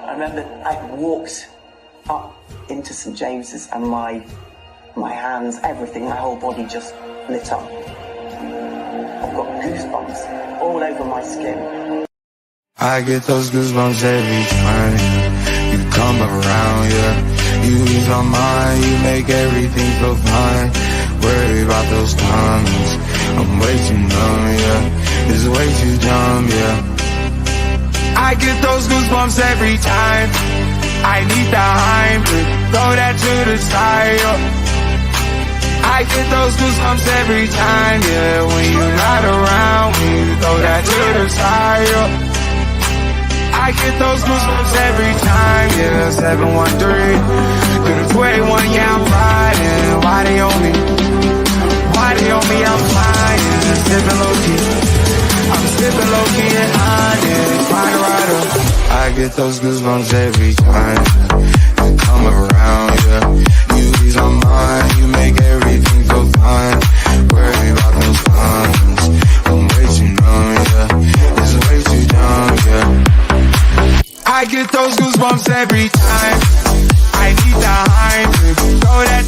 I remember I walked up into St James's and my hands, everything, my whole body just lit up. I've got goosebumps all over my skin. I get those goosebumps every time you come around, yeah. You ease my mind, you make everything feel fine. Worry about those times, I'm way too numb, yeah. It's way too dumb, yeah. I get those goosebumps every time I need the Heimlich, throw that to the side, yeah. I get those goosebumps every time, yeah. When you're not around, when you throw that to the side, yeah. I get those goosebumps every time, yeah. 713 to the 21, yeah, I'm riding. Why they on me? Why they on me? I'm flying, sipping low key. I'm sipping low key and hiding. Find a rider. I get those goosebumps every time you come around, yeah. You ease my mind, you make everything feel fine. Worry about those times, I'm way too numb, yeah. It's way too dumb, yeah. I get those goosebumps every time I need the Heimlich, throw that.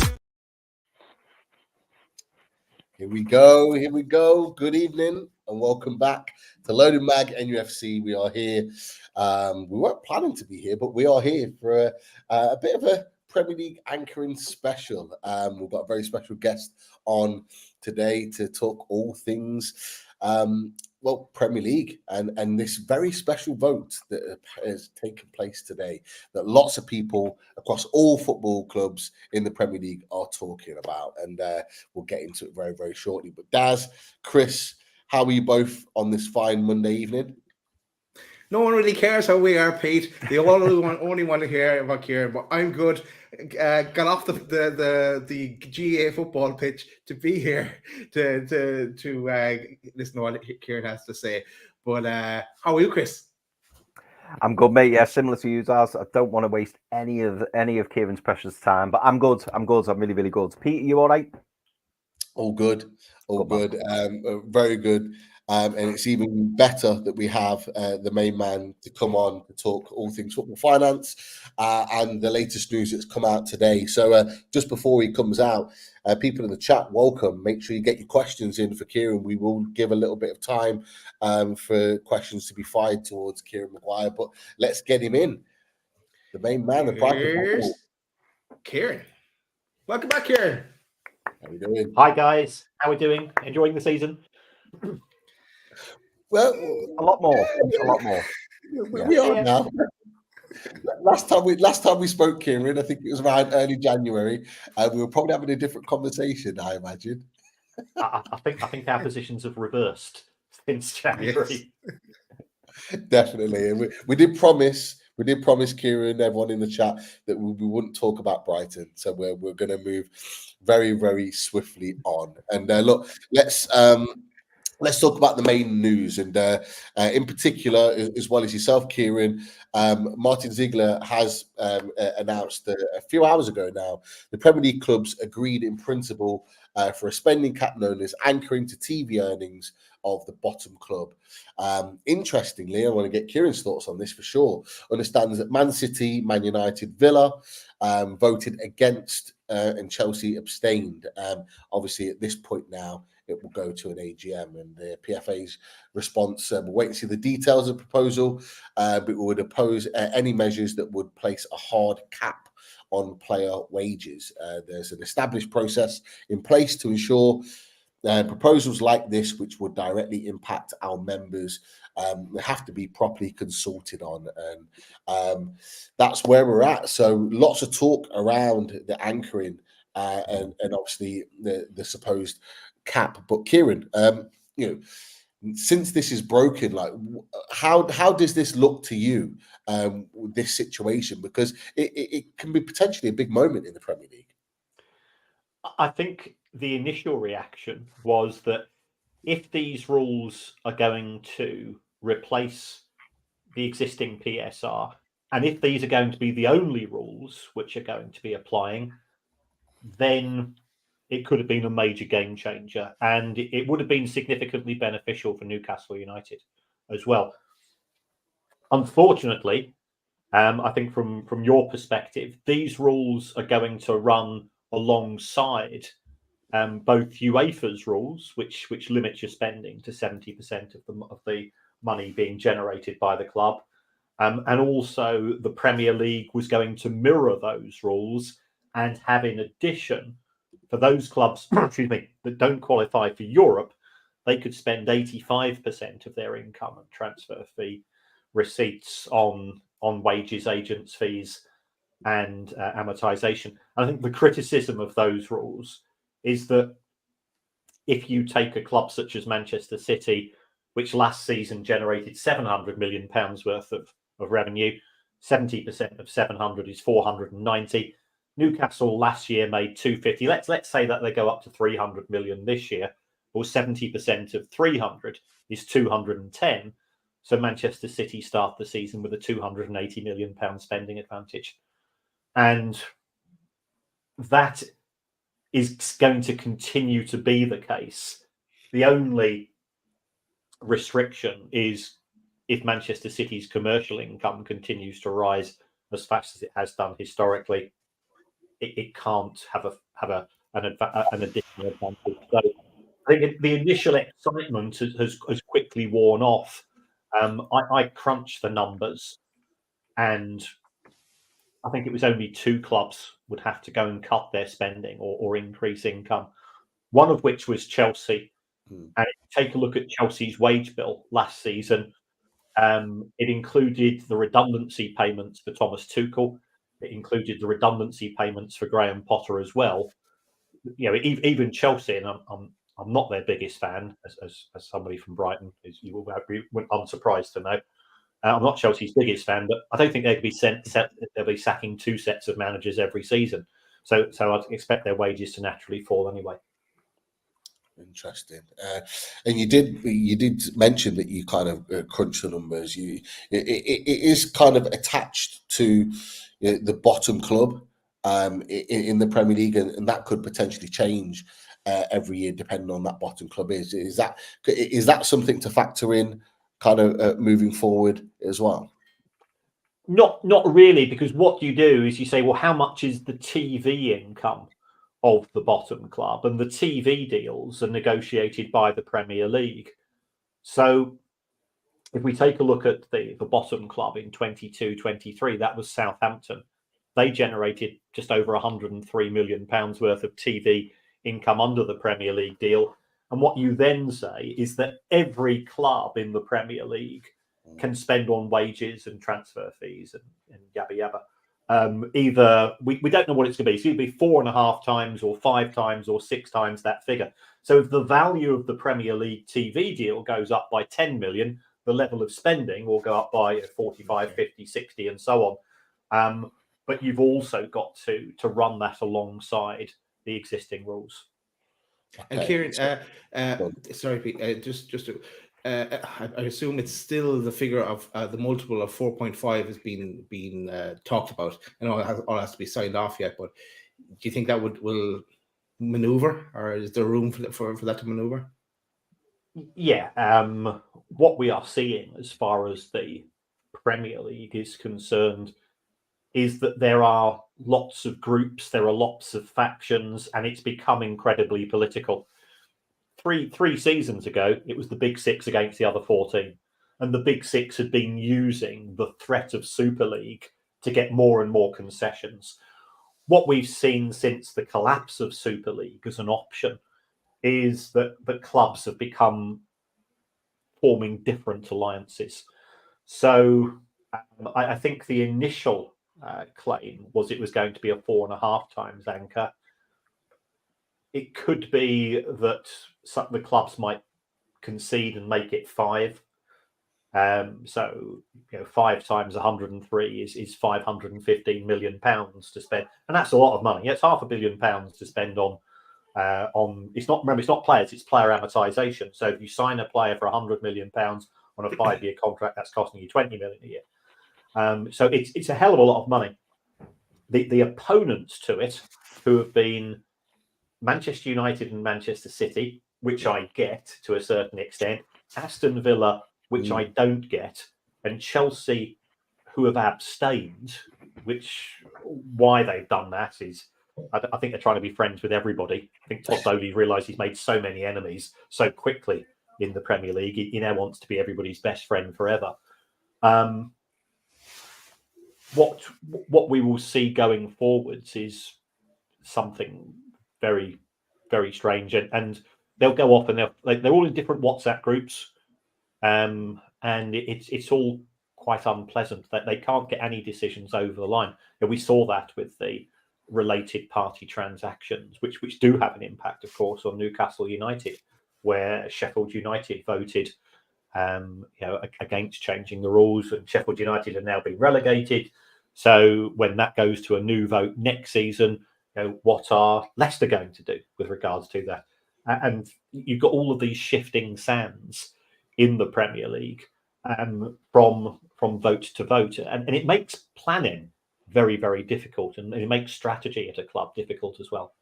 Here we go. Good evening and welcome back to Loaded Mag NUFC. We are here. We weren't planning to be here, but we are here for a bit of a Premier League anchoring special. We've got a very special guest on today to talk all things Premier League and this very special vote that has taken place today that lots of people across all football clubs in the Premier League are talking about, and we'll get into it very, very shortly. But Daz, Chris, how are you both on this fine Monday evening? No one really cares how we are, Pete. They only want to hear about Kieran, but I'm good. Got off the GA football pitch to be here to listen to what Kieran has to say. But how are you, Chris? I'm good, mate. Yeah, similar to you, Daz. I don't want to waste any of Kieran's precious time, but I'm good. I'm really, really good. Pete, are you all right? All good. Very good. And it's even better that we have the main man to come on to talk all things football finance and the latest news that's come out today. So just before he comes out, people in the chat, welcome. Make sure you get your questions in for Kieran. We will give a little bit of time for questions to be fired towards Kieran Maguire, but let's get him in. The main man, the private Kieran. Welcome back, Kieran. How are we doing? Hi, guys. How are we doing? Enjoying the season? Well, a lot more. We are now. Last time we spoke, Kieran, I think it was around early January, and we were probably having a different conversation, I imagine. I think our positions have reversed since January. Yes. Definitely, and we did promise Kieran and everyone in the chat that we wouldn't talk about Brighton, so we're going to move very, very swiftly on. And look, let's talk about the main news, and in particular, as well as yourself, Kieran, Martin Ziegler has announced a few hours ago now the Premier League clubs agreed in principle for a spending cap known as anchoring to TV earnings of the bottom club. Interestingly, I want to get Kieran's thoughts on this for sure. Understands that Man City, Man United, Villa voted against and Chelsea abstained. Obviously, at this point now, it will go to an AGM, and the PFA's response, we'll wait and see the details of the proposal, but we would oppose any measures that would place a hard cap on player wages. There's an established process in place to ensure proposals like this, which would directly impact our members, have to be properly consulted on, and that's where we're at. So lots of talk around the anchoring and obviously the supposed cap. But Kieran, since this is broken, like how does this look to you, this situation? Because it can be potentially a big moment in the Premier League. I think the initial reaction was that if these rules are going to replace the existing PSR, and if these are going to be the only rules which are going to be applying, then it could have been a major game changer, and it would have been significantly beneficial for Newcastle United as well. Unfortunately, I think from your perspective, these rules are going to run alongside both UEFA's rules, which limit your spending to 70% of the money being generated by the club, and also the Premier League was going to mirror those rules and have, in addition, for those clubs, excuse me, that don't qualify for Europe, they could spend 85% of their income and transfer fee receipts on wages, agents' fees, and amortization. I think the criticism of those rules is that if you take a club such as Manchester City, which last season generated £700 million worth of revenue, 70% of 700 is 490. Newcastle last year made 250. Let's say that they go up to 300 million this year. Well, 70% of 300 is 210. So Manchester City start the season with a £280 million spending advantage. And that is going to continue to be the case. The only restriction is if Manchester City's commercial income continues to rise as fast as it has done historically, it can't have an additional advantage. So I think the initial excitement has quickly worn off. I crunched the numbers, and I think it was only 2 clubs would have to go and cut their spending or increase income, one of which was Chelsea. And if you take a look at Chelsea's wage bill last season, it included the redundancy payments for Thomas Tuchel. It included the redundancy payments for Graham Potter as well. You know, even Chelsea, and I'm not their biggest fan, as somebody from Brighton, as you will be unsurprised to know. I'm not Chelsea's biggest fan, but I don't think they'll be sacking 2 sets of managers every season. So I'd expect their wages to naturally fall anyway. Interesting. And you did mention that you kind of crunch the numbers. It is kind of attached to the bottom club in the Premier League, and that could potentially change every year depending on that bottom club. Is that something to factor in kind of moving forward as well? Not really, because what you do is you say, well, how much is the TV income of the bottom club? And the TV deals are negotiated by the Premier League. So if we take a look at the bottom club in 22-23, that was Southampton. They generated just over £103 million worth of TV income under the Premier League deal. And what you then say is that every club in the Premier League can spend on wages and transfer fees and yabba yabba. Either we don't know what it's going to be. So it'll be 4.5 times or 5 times or 6 times that figure. So if the value of the Premier League TV deal goes up by 10 million, the level of spending will go up by 45, 50, 60 and so on. But you've also got to run that alongside the existing rules. And Kieran, sorry, Pete, just I assume it's still the figure of the multiple of 4.5 has been talked about. I know it all has to be signed off yet, but do you think that will maneuver, or is there room for that to maneuver? Yeah, what we are seeing as far as the Premier League is concerned is that there are lots of groups, there are lots of factions, and it's become incredibly political. Three seasons ago, it was the Big Six against the other 14. And the Big Six had been using the threat of Super League to get more and more concessions. What we've seen since the collapse of Super League as an option is that the clubs have become forming different alliances. So I think the initial claim was it was going to be a 4.5 times anchor. It could be that the clubs might concede and make it 5. So 5 times 103 is 515 million pounds to spend, and that's a lot of money. It's £500 million to spend on. It's not players, it's player amortization. So if you sign a player for £100 million on a 5-year contract, that's costing you 20 million a year. So it's a hell of a lot of money. The opponents to it, who have been Manchester United and Manchester City, which I get to a certain extent, Aston Villa, which I don't get, and Chelsea, who have abstained, why they've done that is, I think they're trying to be friends with everybody. I think Todd Bowley's realised he's made so many enemies so quickly in the Premier League. He now wants to be everybody's best friend forever. What we will see going forwards is something very, very strange, and they'll go off and they're all in different WhatsApp groups, and it's all quite unpleasant that they can't get any decisions over the line. And we saw that with the related party transactions, which do have an impact, of course, on Newcastle United, where Sheffield United voted against changing the rules, and Sheffield United have now been relegated. So when that goes to a new vote next season, what are Leicester going to do with regards to that? And you've got all of these shifting sands in the Premier League, from vote to vote, and it makes planning very, very difficult, and it makes strategy at a club difficult as well.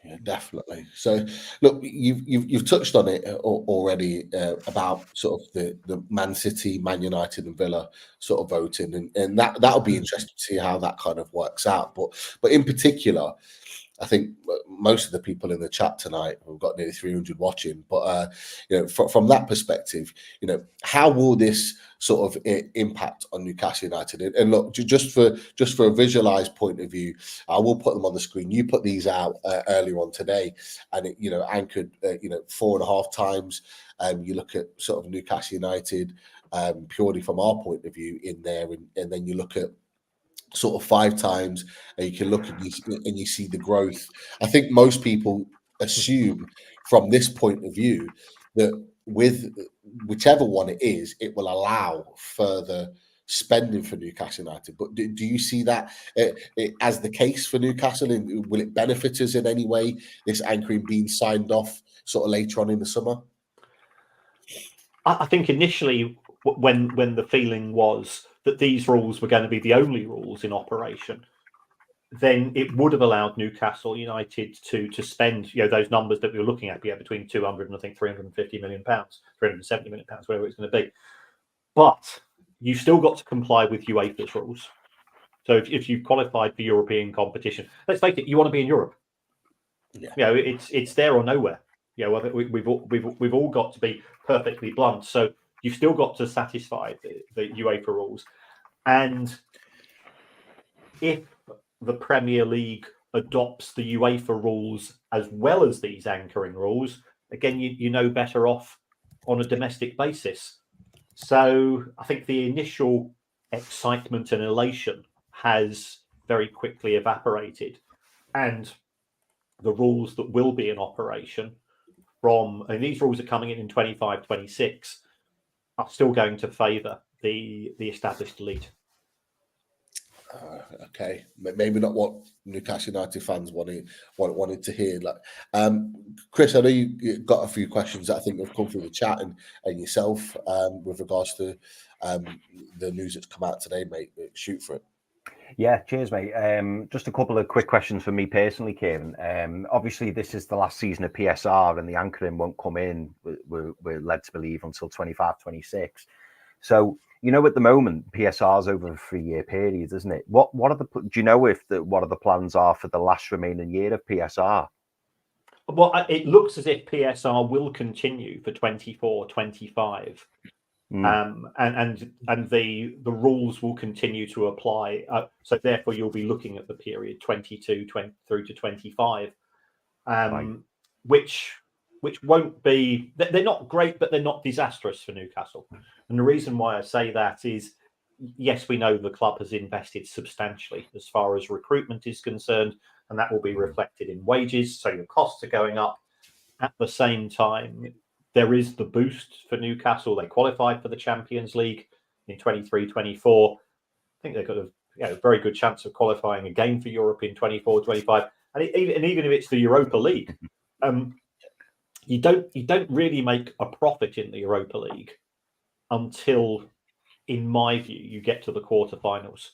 Yeah, definitely. So, look, you've touched on it already about sort of the Man City, Man United, and Villa sort of voting, and that'll be interesting to see how that kind of works out. But in particular, I think most of the people in the chat tonight, we've got nearly 300 watching, but from that perspective, how will this sort of impact on Newcastle United? And look, just for a visualized point of view, I will put them on the screen. You put these out earlier on today, and it anchored 4.5 times. You look at sort of Newcastle United purely from our point of view in there, and then you look at sort of 5 times, and you can look at these and you see the growth. I think most people assume from this point of view that with whichever one it is, it will allow further spending for Newcastle United. But do you see that as the case for Newcastle? And will it benefit us in any way, this anchoring being signed off sort of later on in the summer? I think initially when the feeling was that these rules were going to be the only rules in operation, then it would have allowed Newcastle United to spend those numbers that we were looking at, between 200 and I think 350 million pounds, 370 million pounds, whatever it's going to be. But you've still got to comply with UEFA's rules. So if you've qualified for European competition, let's face it, you want to be in Europe. Yeah. It's there or nowhere. We've all got to be perfectly blunt. So you've still got to satisfy the UEFA rules. And if the Premier League adopts the UEFA rules as well as these anchoring rules, again, you're better off on a domestic basis. So I think the initial excitement and elation has very quickly evaporated. And the rules that will be in operation and these rules are coming in 25-26, are still going to favour the established elite. Okay, maybe not what Newcastle United fans wanted to hear. Chris, I know you got a few questions that I think have come through the chat and yourself with regards to the news that's come out today, mate. Shoot for it. Yeah, cheers, mate. Just a couple of quick questions for me personally, Kieran. Obviously, this is the last season of PSR, and the anchoring won't come in, we're led to believe, until 25-26. So, at the moment, PSR is over a 3-year period, isn't it? What are the? Do you know what are the plans are for the last remaining year of PSR? Well, it looks as if PSR will continue for 24-25. And the rules will continue to apply. So therefore, you'll be looking at the period 22 through to 25, right. which won't be. They're not great, but they're not disastrous for Newcastle. And the reason why I say that is, yes, we know the club has invested substantially as far as recruitment is concerned, and that will be reflected in wages. So your costs are going up. At the same time, there is the boost for Newcastle. They qualified for the Champions League in 23-24. I think they've got a very good chance of qualifying again for Europe in 24-25. And even if it's the Europa League, you don't really make a profit in the Europa League until, in my view, you get to the quarterfinals.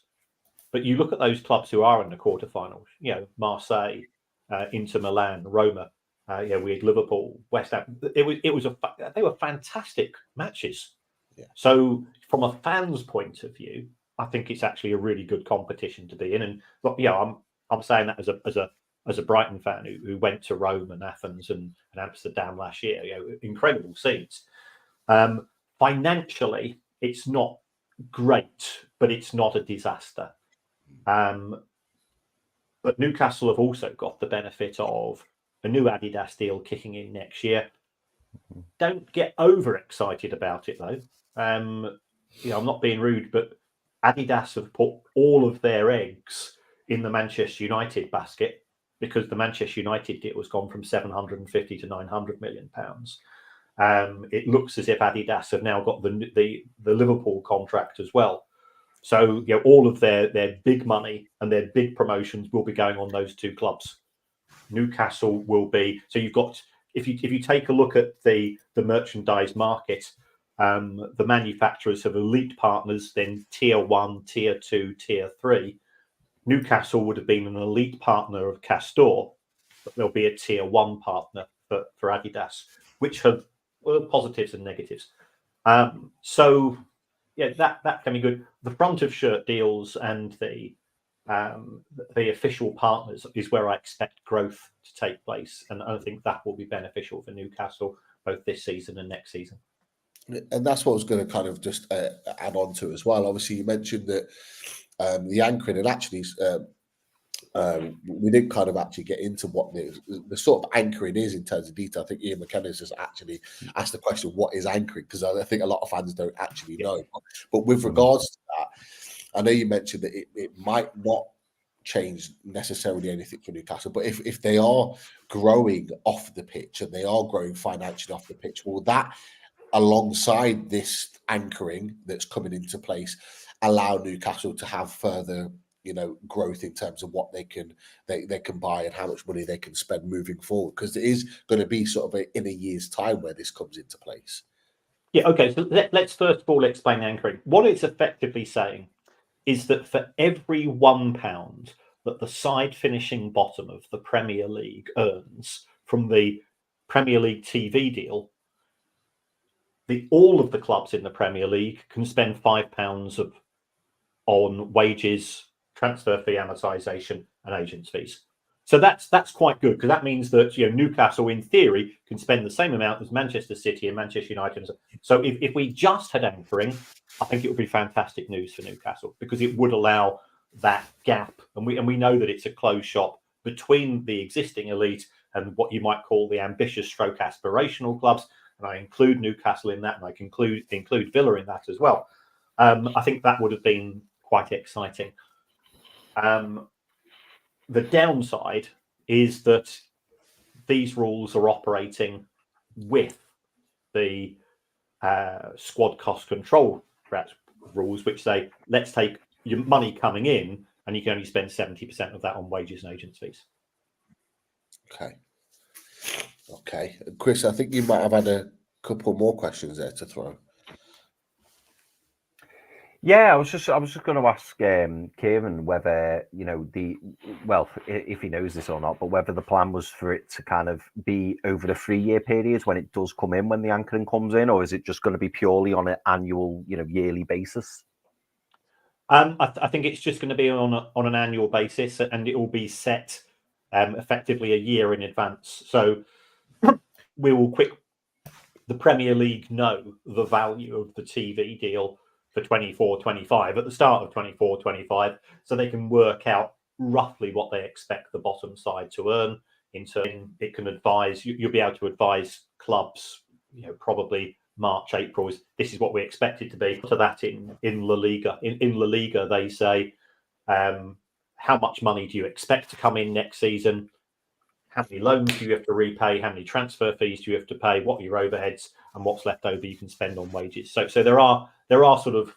But you look at those clubs who are in the quarterfinals. Marseille, Inter Milan, Roma. We had Liverpool, West Ham. They were fantastic matches. Yeah. So from a fan's point of view, I think it's actually a really good competition to be in. And I'm saying that as a Brighton fan who went to Rome and Athens and Amsterdam last year. Incredible scenes. Financially, it's not great, but it's not a disaster. But Newcastle have also got the benefit of a new Adidas deal kicking in next year. Don't get overexcited about it, though. I'm not being rude, but Adidas have put all of their eggs in the Manchester United basket because the Manchester United deal has gone from 750 to 900 million pounds. It looks as if Adidas have now got the Liverpool contract as well. So all of their big money and their big promotions will be going on those two clubs. Newcastle will be. So you've got, if you take a look at the merchandise market, the manufacturers have elite partners, then tier 1, tier 2, tier 3. Newcastle would have been an elite partner of Castor, but there'll be a tier 1 partner for Adidas, which have positives and negatives. So that can be good. The front of shirt deals and the official partners is where I expect growth to take place, and I think that will be beneficial for Newcastle both this season and next season. And that's what I was going to kind of just add on to as well. Obviously, you mentioned that the anchoring, and actually we didn't kind of actually get into what the sort of anchoring is in terms of detail. I think Ian McKenna's just actually asked the question, what is anchoring? Because I think a lot of fans don't actually know. But with regards to that, I know you mentioned that it might not change necessarily anything for Newcastle, but if they are growing off the pitch and they are growing financially off the pitch, will that, alongside this anchoring that's coming into place, allow Newcastle to have further growth in terms of what they can buy and how much money they can spend moving forward? Because it is going to be sort of in a year's time where this comes into place. Yeah, okay, so let's first of all explain anchoring. What it's effectively saying is that for every £1 that the side finishing bottom of the Premier League earns from the Premier League TV deal, all of the clubs in the Premier League can spend £5 on wages, transfer fee amortization, and agents' fees. So that's quite good, because that means that Newcastle, in theory, can spend the same amount as Manchester City and Manchester United. So if we just had anchoring, I think it would be fantastic news for Newcastle, because it would allow that gap, and we know that it's a closed shop between the existing elite and what you might call the ambitious stroke aspirational clubs. And I include Newcastle in that, and I can include Villa in that as well. I think that would have been quite exciting. The downside is that these rules are operating with the squad cost control rules, which say, let's take your money coming in and you can only spend 70% of that on wages and agents' fees. Okay. Chris, I think you might have had a couple more questions there to throw. Yeah, I was just going to ask Kieran whether if he knows this or not, but whether the plan was for it to kind of be over the 3-year periods when it does come in, when the anchoring comes in, or is it just going to be purely on an annual, yearly basis? I think it's just going to be on an annual basis, and it will be set effectively a year in advance. So we will the Premier League know the value of the TV deal for 24-25 at the start of 24-25, so they can work out roughly what they expect the bottom side to earn. It can advise you'll be able to advise clubs, probably March, April, this is what we expect it to be. To that in La Liga. In La Liga, they say, how much money do you expect to come in next season? How many loans do you have to repay? How many transfer fees do you have to pay? What are your overheads? And what's left over you can spend on wages. So there are sort of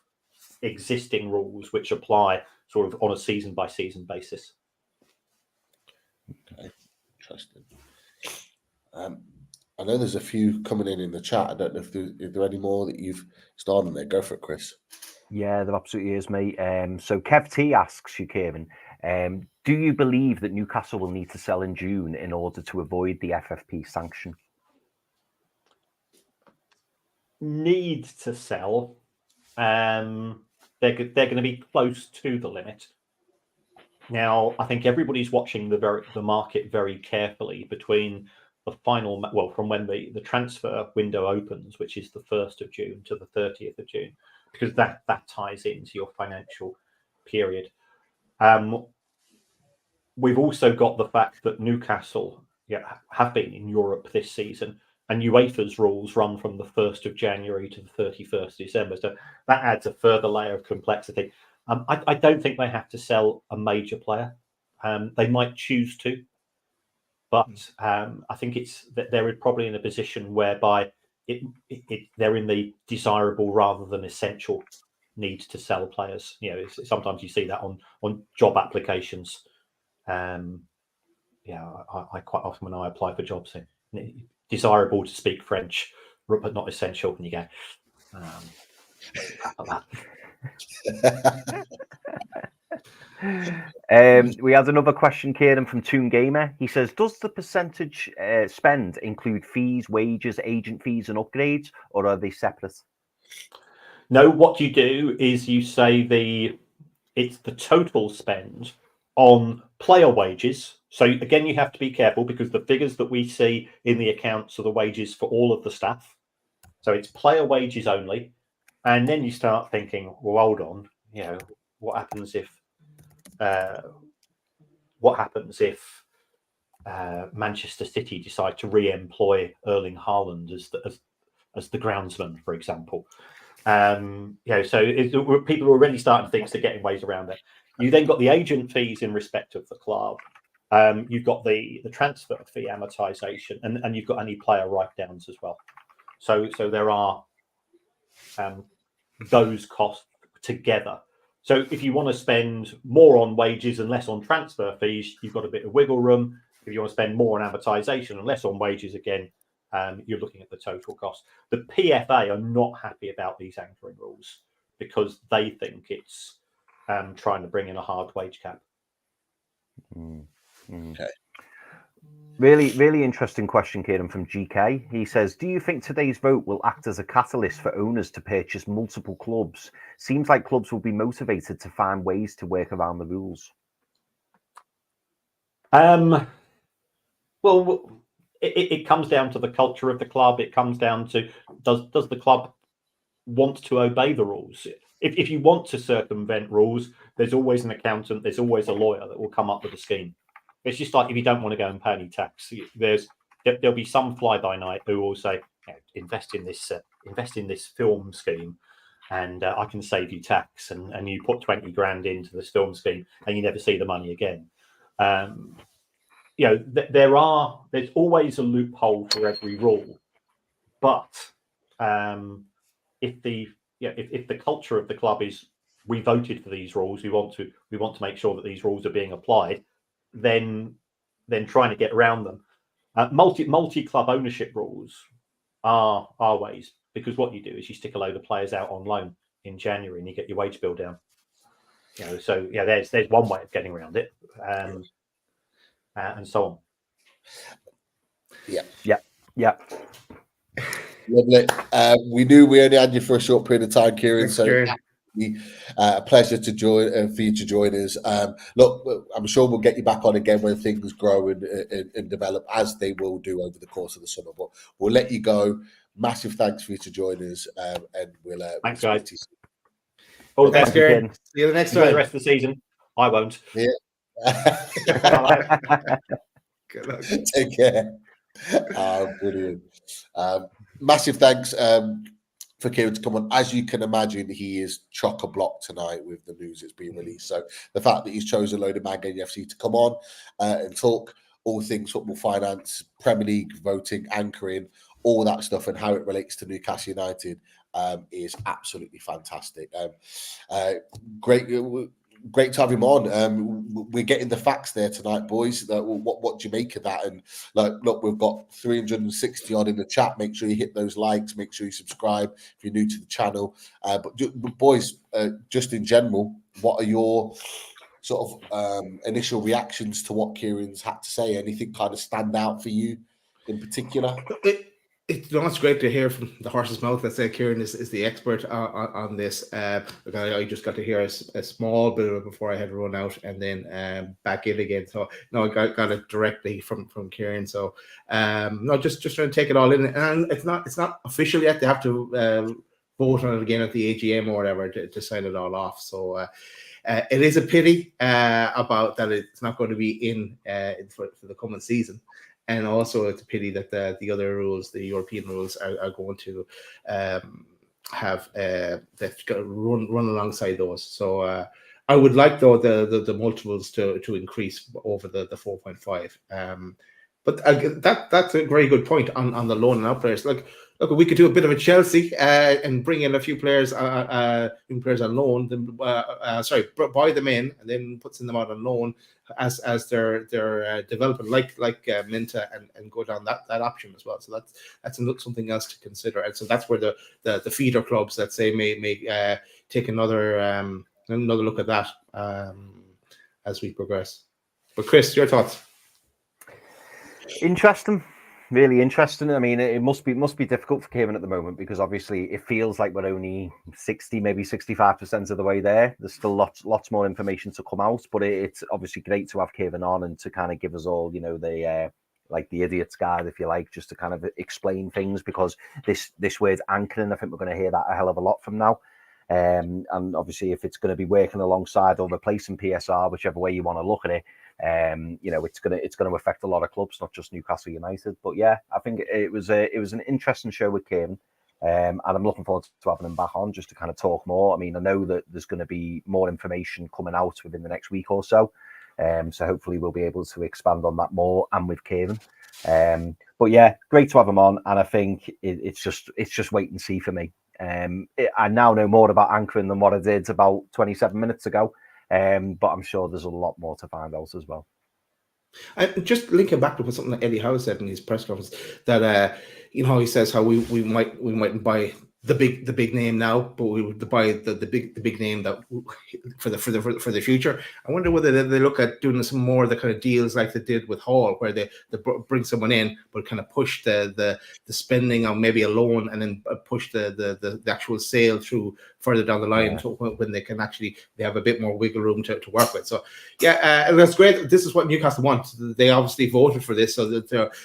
existing rules which apply sort of on a season by season basis. Okay, interesting. I know there's a few coming in the chat. I don't know if there any more that you've started there. Go for it, Chris. Yeah, there absolutely is, mate. So Kev T asks you, Kieran, do you believe that Newcastle will need to sell in June in order to avoid the FFP sanction? need to sell, they're going to be close to the limit. Now, I think everybody's watching the market very carefully between the final, from when the transfer window opens, which is the 1st of June to the 30th of June, because that ties into your financial period. We've also got the fact that Newcastle have been in Europe this season, and UEFA's rules run from the 1st of January to the 31st of December. So that adds a further layer of complexity. I don't think they have to sell a major player. They might choose to, but I think it's that they're probably in a position whereby they're in the desirable rather than essential need to sell players. You know, sometimes you see that on job applications. I quite often when I apply for jobs, desirable to speak French, but not essential. And you go, we had another question, Kieran, from Toon Gamer. He says, does the percentage spend include fees, wages, agent fees and upgrades, or are they separate? No, what you do is you say it's the total spend on player wages. So again, you have to be careful because the figures that we see in the accounts are the wages for all of the staff. So it's player wages only. And then you start thinking, well, hold on, what happens if Manchester City decide to re-employ Erling Haaland as the groundsman, for example? So people are already starting things to getting ways around it. You then got the agent fees in respect of the club. You've got the transfer fee amortization, and you've got any player write-downs as well. So there are those costs together. So if you want to spend more on wages and less on transfer fees, you've got a bit of wiggle room. If you want to spend more on amortization and less on wages, again, you're looking at the total cost. The PFA are not happy about these anchoring rules because they think it's trying to bring in a hard wage cap. Okay. Really, really interesting question, Kieran, from GK. He says, do you think today's vote will act as a catalyst for owners to purchase multiple clubs? Seems like clubs will be motivated to find ways to work around the rules. Well, it comes down to the culture of the club. It comes down to, does the club want to obey the rules? If you want to circumvent rules, there's always an accountant, there's always a lawyer that will come up with a scheme. It's just like if you don't want to go and pay any tax, there'll be some fly-by-night who will say, invest in this film scheme, and I can save you tax, and you put 20 grand into this film scheme, and you never see the money again. There's always a loophole for every rule, but if the culture of the club is we voted for these rules, we want to make sure that these rules are being applied, then trying to get around them. Multi-club ownership rules are ways, because what you do is you stick a load of players out on loan in January and you get your wage bill down. There's one way of getting around it, and so on. Yeah. Lovely. We knew we only had you for a short period of time, Kieran. Thanks, so Kieran. a pleasure to join for you to join us. Look, I'm sure we'll get you back on again when things grow and develop, as they will do over the course of the summer. But we'll let you go. Massive thanks for you to join us, and we'll thanks, we'll guys. All the best, Kieran. See you the next Enjoy time. the rest of the season. I won't. Yeah. Good luck. Take care. Brilliant. Massive thanks for Kieran to come on. As you can imagine, he is chock-a-block tonight with the news that's being released. So the fact that he's chosen a load of Man NUFC to come on and talk all things football finance, Premier League voting, anchoring, all that stuff, and how it relates to Newcastle United is absolutely fantastic. Great to have him on. We're getting the facts there tonight, boys. What do you make of that? And look, we've got 360 on in the chat. Make sure you hit those likes. Make sure you subscribe if you're new to the channel. But boys, just in general, what are your sort of initial reactions to what Kieran's had to say? Anything kind of stand out for you in particular? It's great to hear from the horse's mouth. Let's say Kieran is the expert on this. I just got to hear a small bit of it before I had to run out and then back in again. So no, I got it directly from Kieran. So no, just trying to take it all in. And it's not official yet. They have to vote on it again at the AGM or whatever to sign it all off. So it is a pity about that it's not going to be in for the coming season. And also, it's a pity that the other rules, the European rules, are going to have that run alongside those. So I would like though the multiples to increase over the 4.5. But that's a very good point on the loan and out players. Look, we could do a bit of a Chelsea and bring in a few players, new players on loan. Then, buy them in and then put them out on loan as they're developing, like Minta, and go down that option as well. So that's something else to consider. And so that's where the feeder clubs, let's say, may take another look at that as we progress. But Chris, your thoughts? Interesting, really interesting. I mean, it must be difficult for Kieran at the moment because obviously it feels like we're only 60, maybe 65% of the way there. There's still lots more information to come out, but it's obviously great to have Kieran on and to kind of give us all, the like the idiot's guide, if you like, just to kind of explain things, because this word anchoring, I think we're going to hear that a hell of a lot from now. And obviously, if it's going to be working alongside or replacing PSR, whichever way you want to look at it, it's going to affect a lot of clubs, not just Newcastle United. But yeah, I think it was an interesting show with Kieran, and I'm looking forward to having him back on just to kind of talk more. I mean, I know that there's going to be more information coming out within the next week or so, so hopefully we'll be able to expand on that more and with Kieran. But yeah, great to have him on, and I think it's just wait and see for me. I now know more about anchoring than what I did about 27 minutes ago. But I'm sure there's a lot more to find out as well. And just linking back to something that Eddie Howe said in his press conference, that he says how we mightn't buy the big name now, but we would buy the big name that for the future. I wonder whether they look at doing some more of the kind of deals like they did with Hall, where they bring someone in but kind of push the spending on maybe a loan and then push the actual sale through further down the line to when they have a bit more wiggle room to work with. So yeah, and that's great. This is what Newcastle wants. They obviously voted for this, so that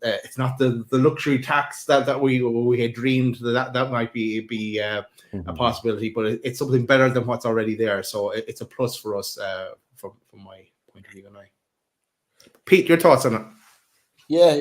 it's not the luxury tax that we had dreamed that might be a possibility, but it's something better than what's already there. So it's a plus for us from my point of view. And Pete, your thoughts on it? Yeah,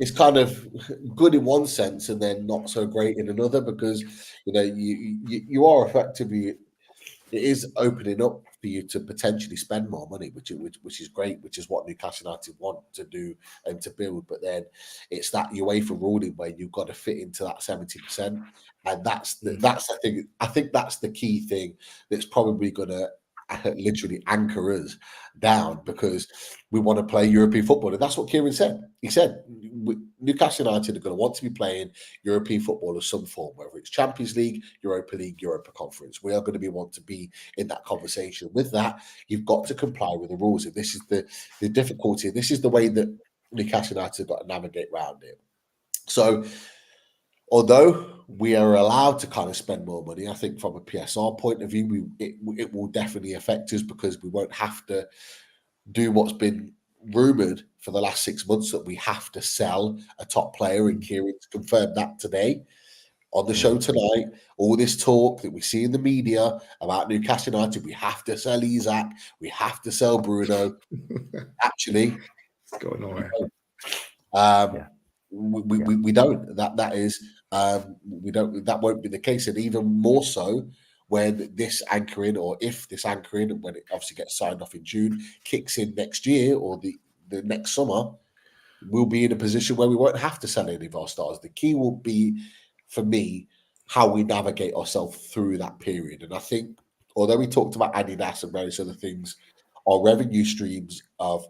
it's kind of good in one sense and then not so great in another, because you are effectively, it is opening up for you to potentially spend more money, which is great, which is what Newcastle United want to do and to build. But then it's that UEFA ruling where you've got to fit into that 70%, and that's the thing. I think that's the key thing that's probably going to literally anchor us down, because we want to play European football. And that's what Kieran said. He said Newcastle United are going to want to be playing European football of some form, whether it's Champions League, Europa Conference. We are going to want to be in that conversation. With that, you've got to comply with the rules. And this is the difficulty. This is the way that Newcastle United have got to navigate around it. So although we are allowed to kind of spend more money, I think from a PSR point of view, it will definitely affect us, because we won't have to do what's been rumoured for the last 6 months, that we have to sell a top player, and Kieran confirmed that today on the show tonight. All this talk that we see in the media about Newcastle United, we have to sell Isak, we have to sell Bruno. Actually, it's going nowhere. We don't. That is we don't. That won't be the case, and even more so when this anchoring, or if this anchoring, when it obviously gets signed off in June, kicks in next year or the next summer, we'll be in a position where we won't have to sell any of our stars. The key will be, for me, how we navigate ourselves through that period. And I think, although we talked about Adidas and various other things, our revenue streams have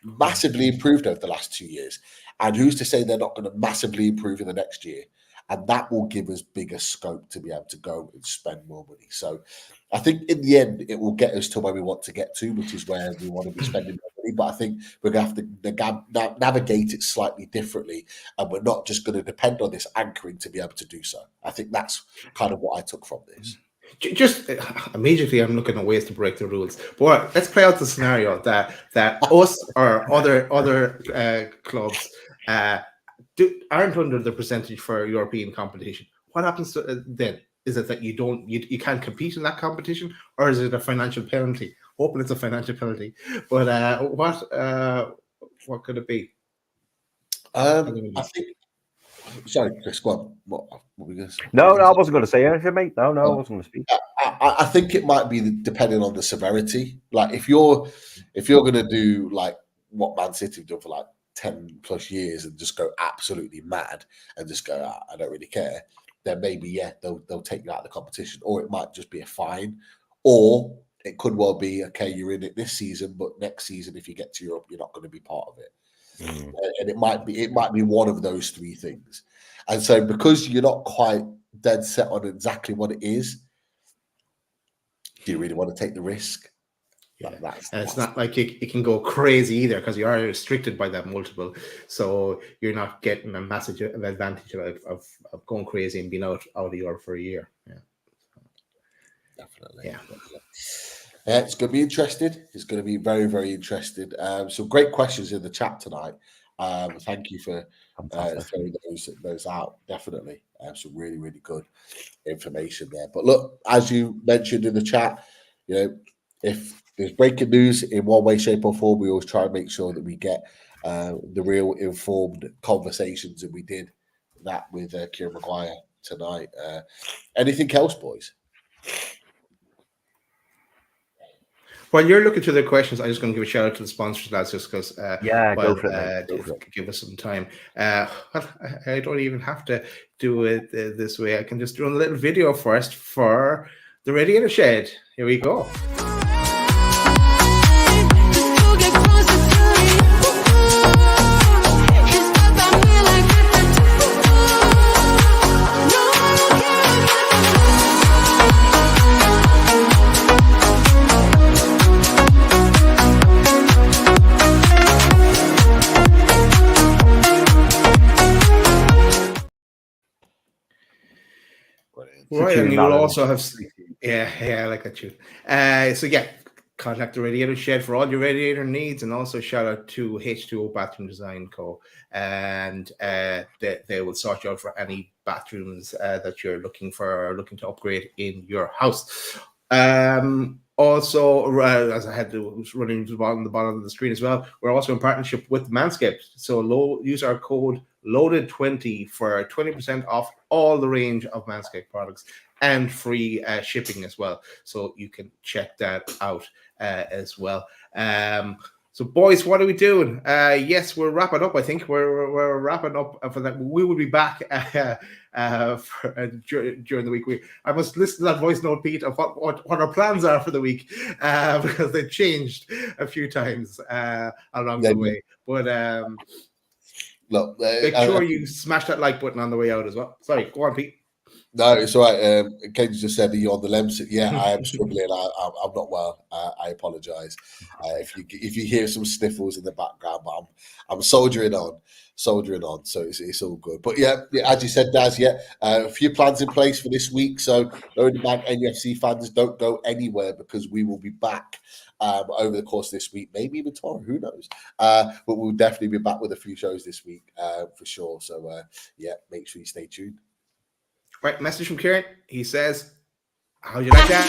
massively improved over the last 2 years. And who's to say they're not going to massively improve in the next year? and that will give us bigger scope to be able to go and spend more money. So I think in the end, it will get us to where we want to get to, which is where we want to be spending more money. But I think we're going to have to navigate it slightly differently, and we're not just going to depend on this anchoring to be able to do so. I think that's kind of what I took from this. Just immediately, I'm looking at ways to break the rules. But let's play out the scenario that us or other clubs aren't under the percentage for European competition. What happens then? Is it that you can't compete in that competition, or is it a financial penalty? Hoping it's a financial penalty. But what could it be? I think. Sorry, Chris. Go on. What were you going to say? No, I wasn't going to say anything, mate. No, I wasn't going to speak. I think it might be depending on the severity. Like if you're going to do like what Man City have done for like 10 plus years and just go absolutely mad and just go, I don't really care, then maybe they'll take you out of the competition, or it might just be a fine, or it could well be okay, you're in it this season, but next season if you get to Europe, you're not going to be part of it. And it might be one of those three things. And so because you're not quite dead set on exactly what it is, do you really want to take the risk? Yeah, and it's not like it can go crazy either, because you are restricted by that multiple, so you're not getting a massive advantage of going crazy and being out of Europe for a year. Yeah, definitely. Yeah, it's going to be interesting. It's going to be very, very interesting. Some great questions in the chat tonight. Thank you for throwing those out. Definitely, some really, really good information there. But look, as you mentioned in the chat, if there's breaking news in one way, shape, or form, we always try and make sure that we get the real informed conversations, and we did that with Kieran Maguire tonight. Anything else, boys? While you're looking through the questions, I'm just going to give a shout out to the sponsors, lads, just because go for it. Give us some time. I don't even have to do it this way. I can just do a little video first for the Radiator Shed. Here we go. Right, and you will also have, I like that tune. Contact the Radiator Shed for all your radiator needs, and also shout out to H2O Bathroom Design Co. And they will sort you out for any bathrooms that you're looking for or looking to upgrade in your house. Also, as I had to running to the bottom of the screen as well, we're also in partnership with Manscaped. So use our code LOADED20 for 20% off all the range of Manscaped products and free shipping as well. So you can check that out as well. So, boys, what are we doing? Yes, we're wrapping up. I think we're wrapping up for that. We will be back during the week. I must listen to that voice note, Pete, of what our plans are for the week, because they've changed a few times along the way. But look, make sure you smash that like button on the way out as well. Sorry, go on, Pete. No, it's all right. Ken just said that you're on the LEMS. Yeah, I am struggling. I'm not well. I apologise if you hear some sniffles in the background, but I'm soldiering on. So it's all good. But yeah, as you said, Daz, a few plans in place for this week. So Load the Bag NUFC fans, don't go anywhere, because we will be back over the course of this week, maybe even tomorrow, who knows? But we'll definitely be back with a few shows this week for sure. So make sure you stay tuned. Right, message from Kieran. He says, how do you like that?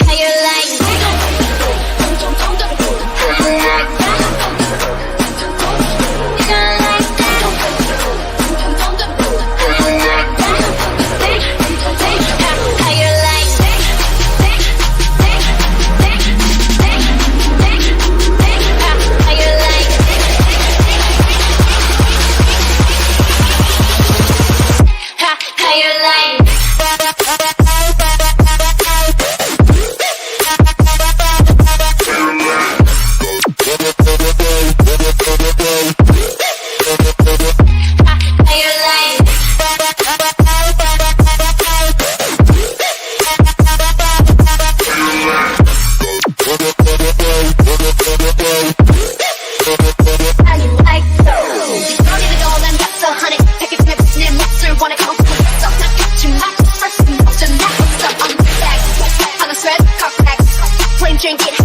Go. drink it.